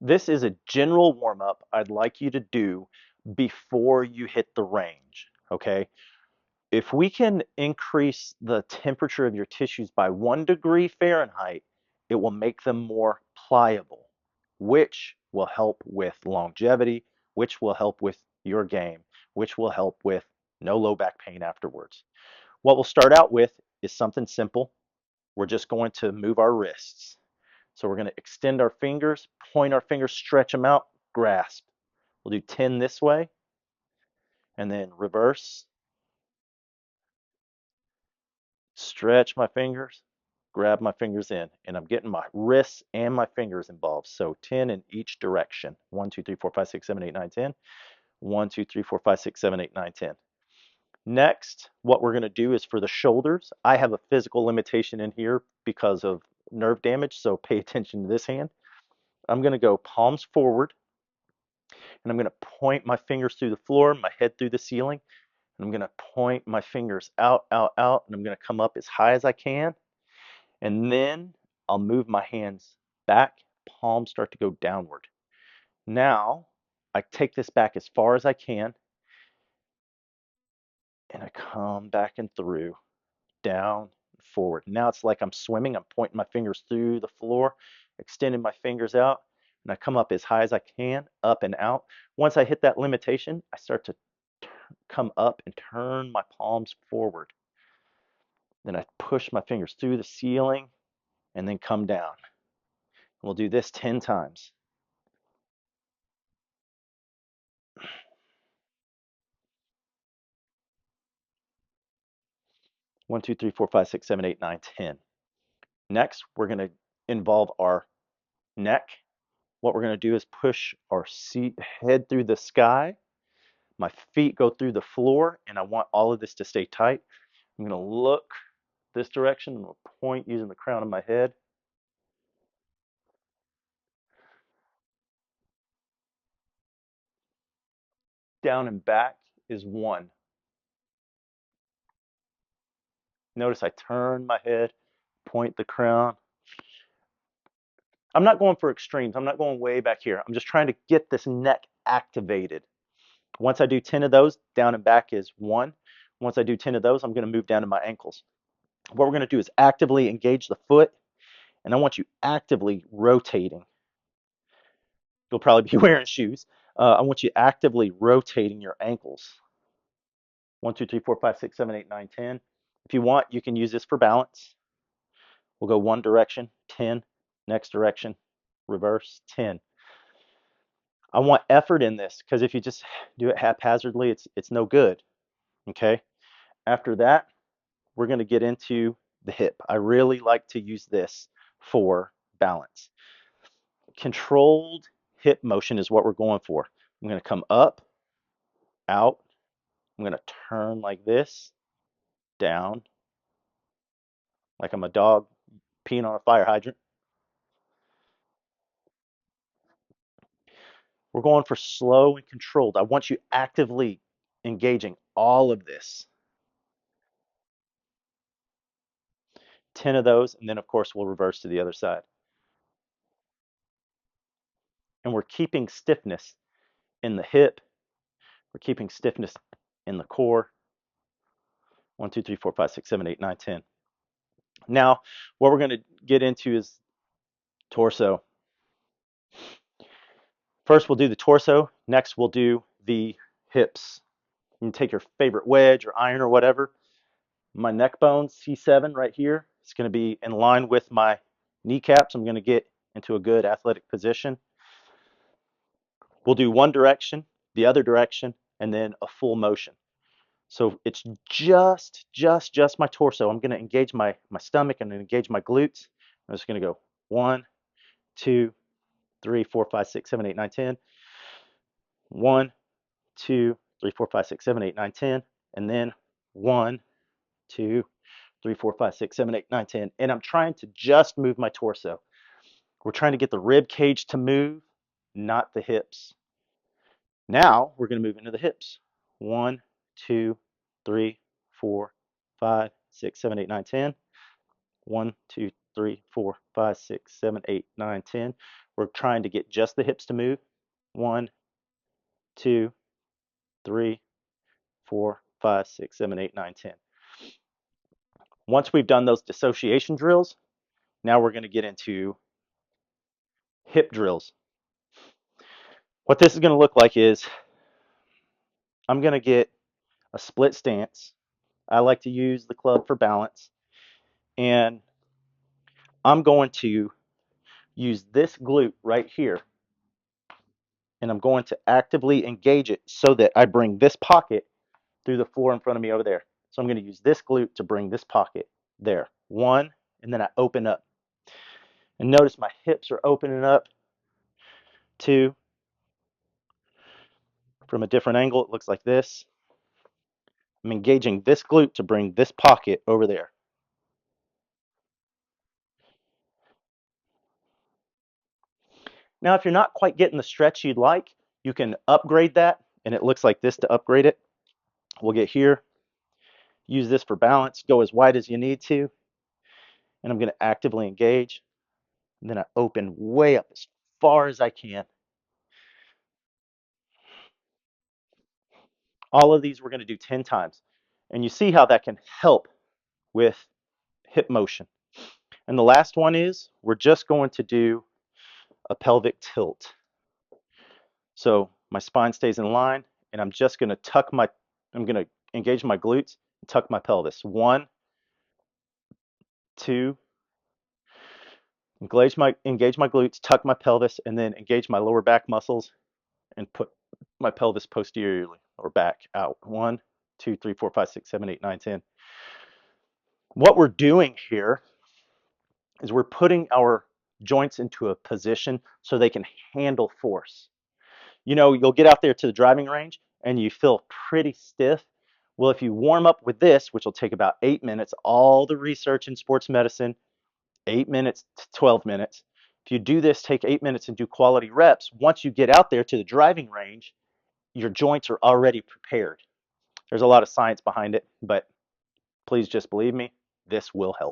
This is a general warm up I'd like you to do before you hit the range, okay? If we can increase the temperature of your tissues by 1 degree Fahrenheit, it will make them more pliable, which will help with longevity, which will help with your game, which will help with no low back pain afterwards. What we'll start out with is something simple. We're just going to move our wrists. So we're going to extend our fingers, point our fingers, stretch them out, grasp. We'll do 10 this way, and then reverse, stretch my fingers, grab my fingers in, and I'm getting my wrists and my fingers involved. So 10 in each direction. 1, 2, 3, 4, 5, 6, 7, 8, 9, 10. 1, 2, 3, 4, 5, 6, 7, 8, 9, 10. Next, what we're going to do is for the shoulders. I have a physical limitation in here because of nerve damage, so pay attention to this hand. I'm going to go palms forward, and I'm going to point my fingers through the floor, my head through the ceiling. And I'm going to point my fingers out, out, out, and I'm going to come up as high as I can. And then I'll move my hands back, palms start to go downward. Now I take this back as far as I can, and I come back and through, down, forward. Now it's like I'm swimming. I'm pointing my fingers through the floor, extending my fingers out, and I come up as high as I can, up and out. Once I hit that limitation, I start to come up and turn my palms forward. Then I push my fingers through the ceiling and then come down. We'll do this 10 times. 1, 2, 3, 4, 5, 6, 7, 8, 9, 10. Next, we're going to involve our neck. What we're going to do is push our seat head through the sky. My feet go through the floor, and I want all of this to stay tight. I'm going to look this direction and we'll point using the crown of my head. Down and back is 1. Notice I turn my head, point the crown. I'm not going for extremes. I'm not going way back here. I'm just trying to get this neck activated. Once I do 10 of those, down and back is 1. Once I do 10 of those, I'm going to move down to my ankles. What we're going to do is actively engage the foot, and I want you actively rotating. You'll probably be wearing shoes. I want you actively rotating your ankles. 1, 2, 3, 4, 5, 6, 7, 8, 9, 10. If you want, you can use this for balance. We'll go one direction, 10, next direction, reverse, 10. I want effort in this because if you just do it haphazardly, it's no good. Okay. After that, we're going to get into the hip. I really like to use this for balance. Controlled hip motion is what we're going for. I'm going to come up, out. I'm going to turn like this, down, like I'm a dog peeing on a fire hydrant. We're going for slow and controlled. I want you actively engaging all of this. 10 of those, and then of course we'll reverse to the other side. And we're keeping stiffness in the hip. We're keeping stiffness in the core. 1, 2, 3, 4, 5, 6, 7, 8, 9, 10. Now, what we're going to get into is torso. First, we'll do the torso. Next, we'll do the hips. You can take your favorite wedge or iron or whatever. My neck bone, C7 right here, it's going to be in line with my kneecaps. I'm going to get into a good athletic position. We'll do one direction, the other direction, and then a full motion. So it's just my torso. I'm going to engage my stomach and engage my glutes. I'm just going to go 1, 2, 3, 4, 5, 6, 7, 8, 9, 10. 1, 2, 3, 4, 5, 6, 7, 8, 9, 10. And then 1, 2, 3, 4, 5, 6, 7, 8, 9, 10. And I'm trying to just move my torso. We're trying to get the rib cage to move, not the hips. Now we're going to move into the hips. 1, 2, 3, 4, 5, 6, 7, 8, 9, 10. 1, 2, 3, 4, 5, 6, 7, 8, 9, 10. We're trying to get just the hips to move. 1, 2, 3, 4, 5, 6, 7, 8, 9, 10. Once we've done those dissociation drills, now we're going to get into hip drills. What this is going to look like is I'm going to get a split stance. I like to use the club for balance. And I'm going to use this glute right here. And I'm going to actively engage it so that I bring this pocket through the floor in front of me over there. So I'm going to use this glute to bring this pocket there. 1, and then I open up. And notice my hips are opening up. 2, from a different angle, it looks like this. I'm engaging this glute to bring this pocket over there. Now, if you're not quite getting the stretch you'd like, you can upgrade that, and it looks like this to upgrade it. We'll get here, use this for balance, go as wide as you need to, and I'm going to actively engage. And then I open way up as far as I can. All of these we're going to do 10 times. And you see how that can help with hip motion. And the last one is we're just going to do a pelvic tilt. So my spine stays in line, and I'm just going to I'm going to engage my glutes and tuck my pelvis. 1, 2, engage my glutes, tuck my pelvis, and then engage my lower back muscles and put my pelvis posteriorly or back out. 1, 2, 3, 4, 5, 6, 7, 8, 9, 10. What we're doing here is we're putting our joints into a position so they can handle force. You know, you'll get out there to the driving range and you feel pretty stiff. Well, if you warm up with this, which will take about 8 minutes, all the research in sports medicine, 8 minutes to 12 minutes. If you do this, take 8 minutes and do quality reps, once you get out there to the driving range, your joints are already prepared. There's a lot of science behind it, but please just believe me, this will help.